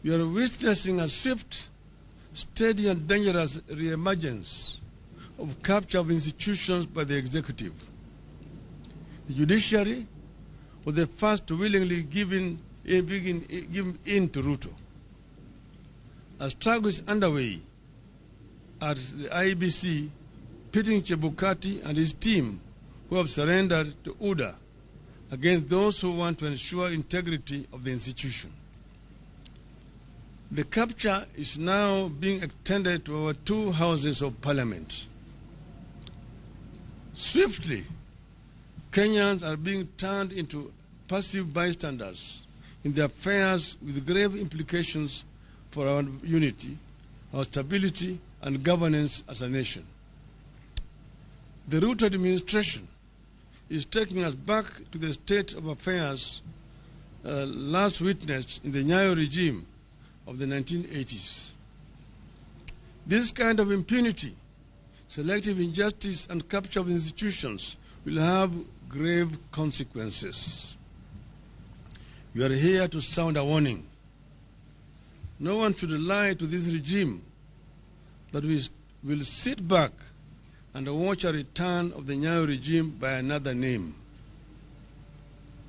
We are witnessing a swift, steady and dangerous re-emergence of capture of institutions by the executive. The judiciary was the first to willingly give in to Ruto. A struggle is underway at the IEBC, pitting Chebukati and his team who have surrendered to UDA against those who want to ensure integrity of the institution. The capture is now being extended to our two houses of parliament. Swiftly, Kenyans are being turned into passive bystanders in the affairs with grave implications for our unity, our stability, and governance as a nation. The Ruto administration is taking us back to the state of affairs last witnessed in the Nyayo regime of the 1980s. This kind of impunity, selective injustice, and capture of institutions will have grave consequences. We are here to sound a warning. No one should lie to this regime that we will sit back and watch a return of the Nyayo regime by another name.